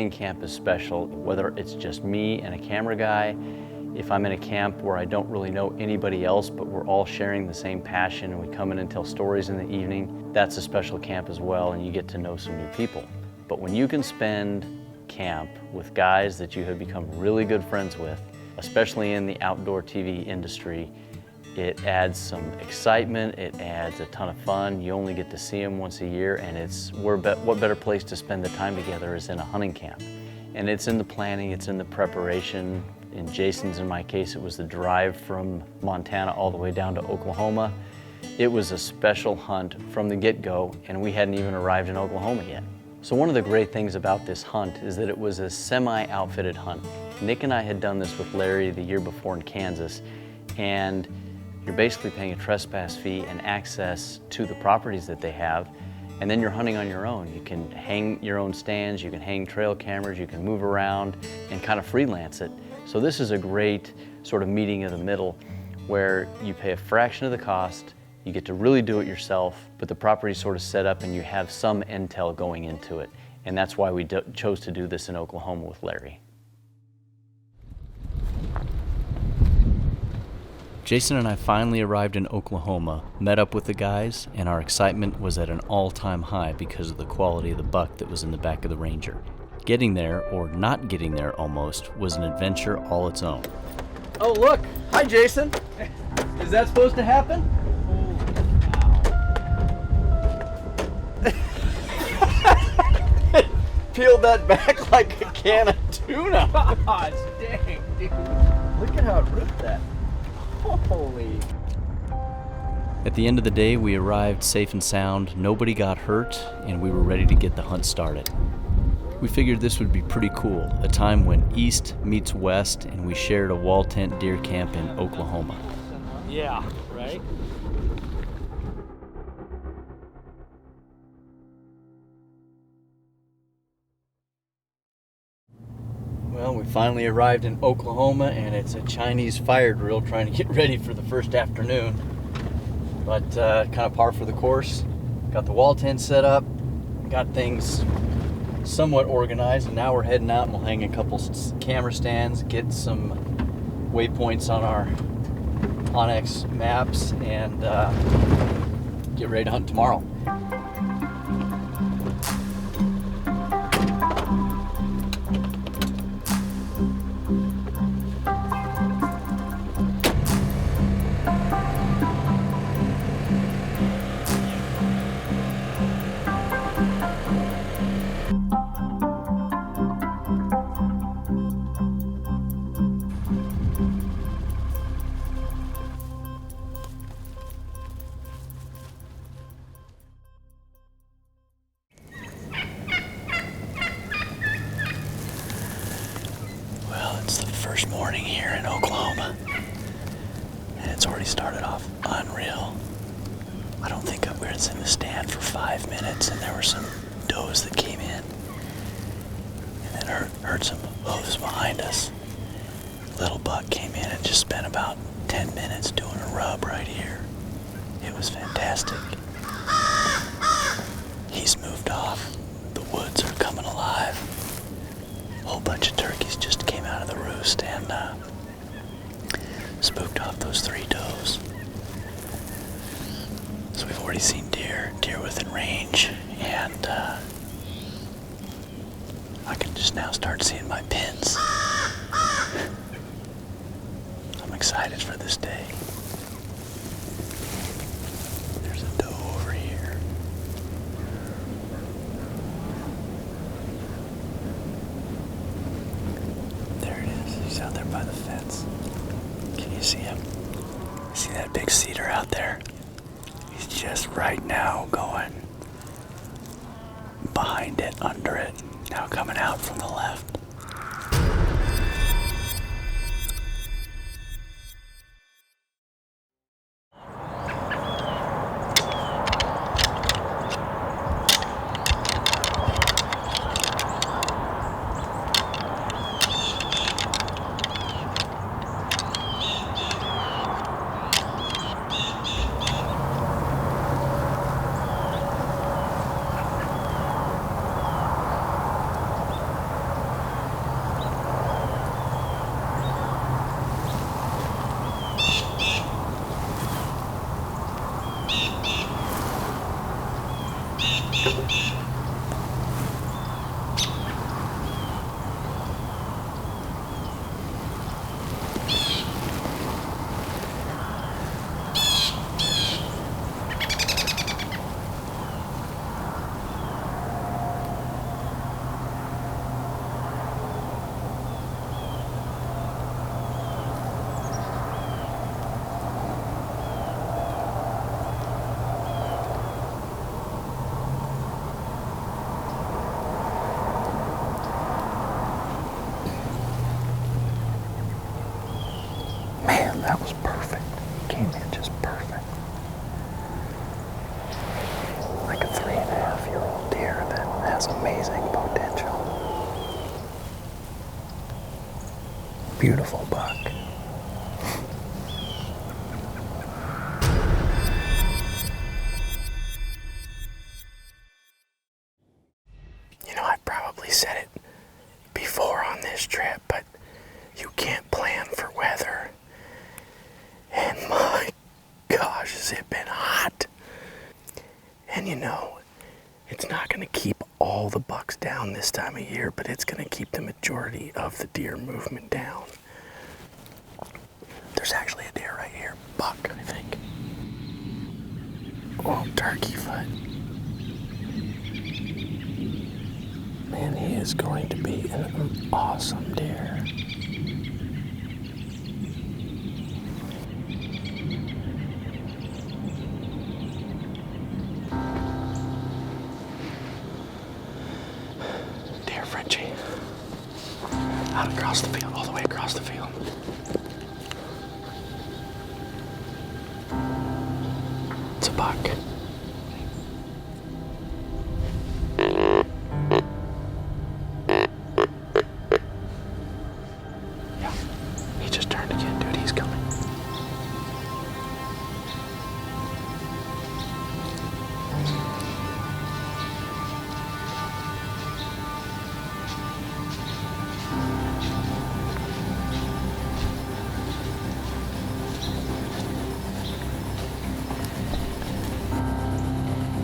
hunting camp is special, whether it's just me and a camera guy, if I'm in a camp where I don't really know anybody else, but we're all sharing the same passion and we come in and tell stories in the evening, that's a special camp as well, and you get to know some new people. But when you can spend camp with guys that you have become really good friends with, especially in the outdoor TV industry, it adds some excitement, it adds a ton of fun. You only get to see them once a year, and what better place to spend the time together is in a hunting camp. And it's in the planning, it's in the preparation. In Jason's, in my case, it was the drive from Montana all the way down to Oklahoma. It was a special hunt from the get-go, and we hadn't even arrived in Oklahoma yet. So one of the great things about this hunt is that it was a semi-outfitted hunt. Nick and I had done this with Larry the year before in Kansas, and you're basically paying a trespass fee and access to the properties that they have, and then you're hunting on your own. You can hang your own stands, you can hang trail cameras, you can move around and kind of freelance it. So this is a great sort of meeting of the middle where you pay a fraction of the cost, you get to really do it yourself, but the property's sort of set up and you have some intel going into it. And that's why we chose to do this in Oklahoma with Larry. Jason and I finally arrived in Oklahoma, met up with the guys, and our excitement was at an all-time high because of the quality of the buck that was in the back of the Ranger. Getting there, or not getting there almost, was an adventure all its own. Oh look! Hi Jason! Is that supposed to happen? Peeled that back like a can of tuna! Gosh dang, dude! Look at how it ripped that. Holy! At the end of the day, we arrived safe and sound, nobody got hurt, and we were ready to get the hunt started. We figured this would be pretty cool, a time when East meets West, and we shared a wall tent deer camp in Oklahoma. Yeah, right? Well, we finally arrived in Oklahoma, and it's a Chinese fire drill trying to get ready for the first afternoon. But kind of par for the course. Got the wall tent set up, got things somewhat organized, and now we're heading out and we'll hang a couple camera stands, get some waypoints on our Onyx maps, and get ready to hunt tomorrow. It's the first morning here in Oklahoma, and it's already started off unreal. I don't think I was in the stand for 5 minutes, and there were some does that came in, and then heard some hooves behind us. Little buck came in and just spent about 10 minutes doing a rub right here. It was fantastic. He's moved off. The woods are coming alive. A whole bunch of turkeys just came out of the roost and spooked off those 3 does. So we've already seen deer within range, and I can just now start seeing my pins. I'm excited for this day. There's a doe over here. There it is. He's out there by the fence. Can you see him? See that big cedar out there? He's just right now going behind it, under it, now coming out from the left. perfect. He came in just perfect. Like a 3.5-year-old deer that has amazing potential. Beautiful buck. You know, I've probably said it before on this trip, but you can't plan for weather. And my gosh, has it been hot. And you know, it's not going to keep all the bucks down this time of year, but it's going to keep the majority of the deer movement down. There's actually a deer right here. Buck, I think. Oh, turkey foot. Man, he is going to be an awesome deer. Deer Frenchie. Out across the field, all the way across the field. It's a buck. Yeah, he just turned again, dude. He's coming.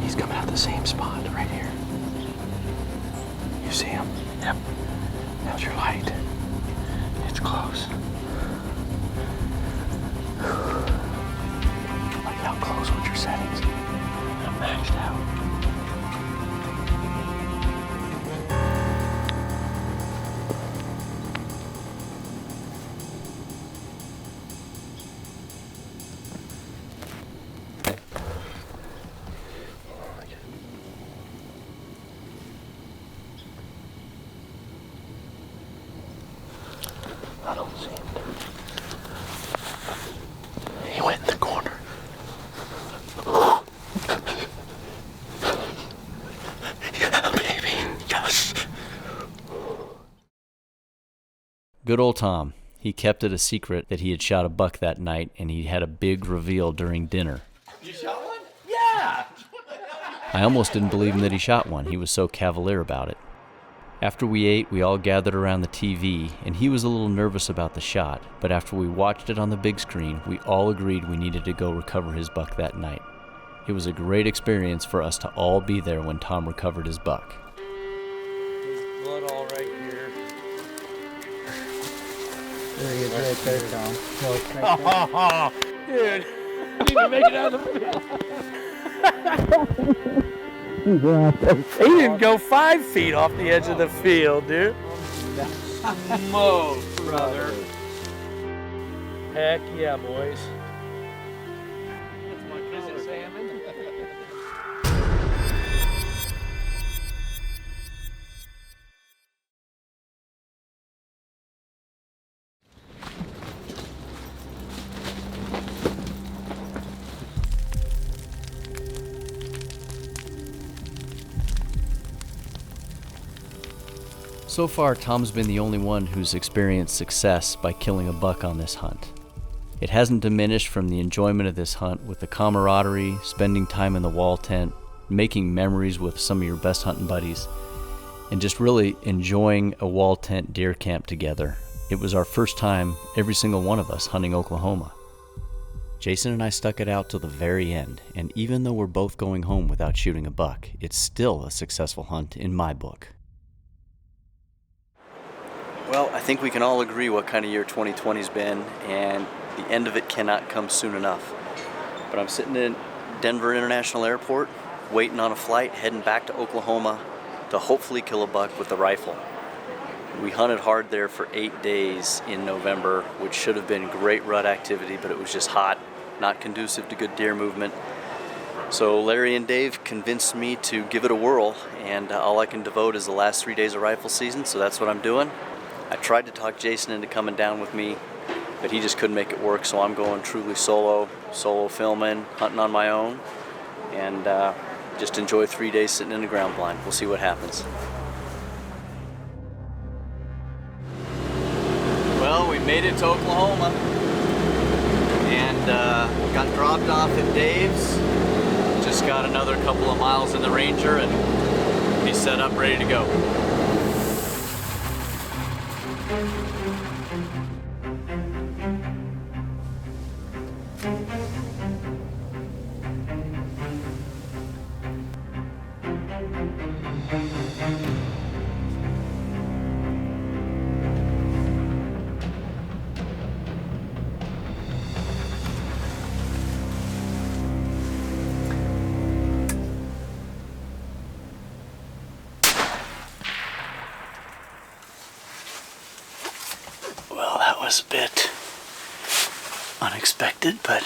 He's coming out the same spot right here. You see him? Yep. How's your light? It's close. Like how close with your settings? I'm maxed out. I don't see him. He went in the corner. Yeah, baby. Yes. Good old Tom. He kept it a secret that he had shot a buck that night, and he had a big reveal during dinner. You shot one? Yeah! I almost didn't believe him that he shot one. He was so cavalier about it. After we ate, we all gathered around the TV, and he was a little nervous about the shot, but after we watched it on the big screen, we all agreed we needed to go recover his buck that night. It was a great experience for us to all be there when Tom recovered his buck. There's blood all right here. There he is right there, Tom. Oh, dude. I need to make it out of the field. He didn't go 5 feet off the edge of the field, dude. Smoked, brother. Heck yeah, boys. Is it salmon? So far, Tom's been the only one who's experienced success by killing a buck on this hunt. It hasn't diminished from the enjoyment of this hunt with the camaraderie, spending time in the wall tent, making memories with some of your best hunting buddies, and just really enjoying a wall tent deer camp together. It was our first time, every single one of us, hunting Oklahoma. Jason and I stuck it out till the very end, and even though we're both going home without shooting a buck, it's still a successful hunt in my book. Well, I think we can all agree what kind of year 2020's been, and the end of it cannot come soon enough. But I'm sitting in Denver International Airport, waiting on a flight, heading back to Oklahoma to hopefully kill a buck with a rifle. We hunted hard there for 8 days in November, which should have been great rut activity, but it was just hot, not conducive to good deer movement. So Larry and Dave convinced me to give it a whirl, and all I can devote is the last 3 days of rifle season, so that's what I'm doing. I tried to talk Jason into coming down with me, but he just couldn't make it work, so I'm going truly solo filming, hunting on my own, and just enjoy 3 days sitting in the ground blind. We'll see what happens. Well, we made it to Oklahoma, and got dropped off at Dave's. Just got another couple of miles in the Ranger, and be set up, ready to go. Well, that was a bit unexpected, but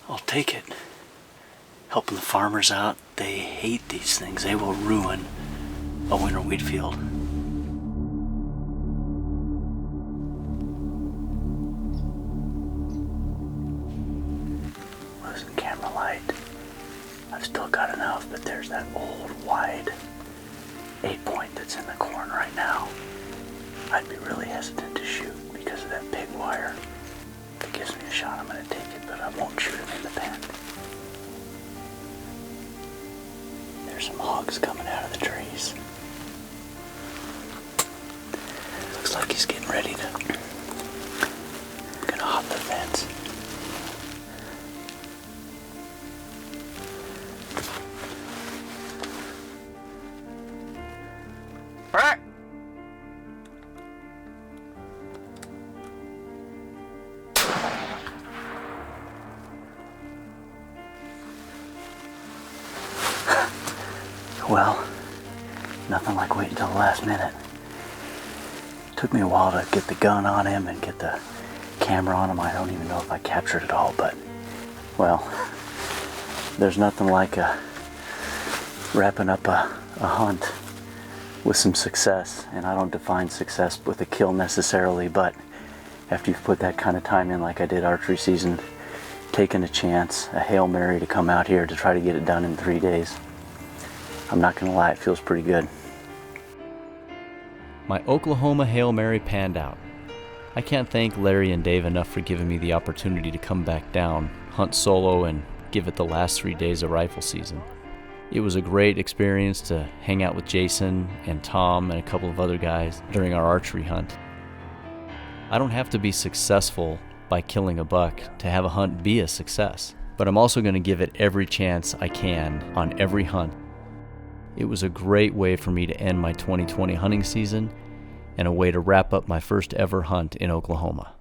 I'll take it. Helping the farmers out, they hate these things. They will ruin a winter wheat field. Losing camera light. I've still got enough, but there's that old wide 8-point that's in the corn right now. I'd be really hesitant to shoot because of that big wire. If it gives me a shot, I'm going to take it, but I won't shoot him in the pen. There's some hogs coming out of the trees. Looks like he's getting ready to gonna hop the fence. Alright. Well, nothing like waiting till the last minute. Took me a while to get the gun on him and get the camera on him. I don't even know if I captured it all, but, well, there's nothing like wrapping up a hunt with some success. And I don't define success with a kill necessarily, but after you've put that kind of time in like I did archery season, taking a chance, a Hail Mary to come out here to try to get it done in 3 days. I'm not gonna lie, it feels pretty good. My Oklahoma Hail Mary panned out. I can't thank Larry and Dave enough for giving me the opportunity to come back down, hunt solo, and give it the last 3 days of rifle season. It was a great experience to hang out with Jason and Tom and a couple of other guys during our archery hunt. I don't have to be successful by killing a buck to have a hunt be a success, but I'm also going to give it every chance I can on every hunt. It was a great way for me to end my 2020 hunting season and a way to wrap up my first ever hunt in Oklahoma.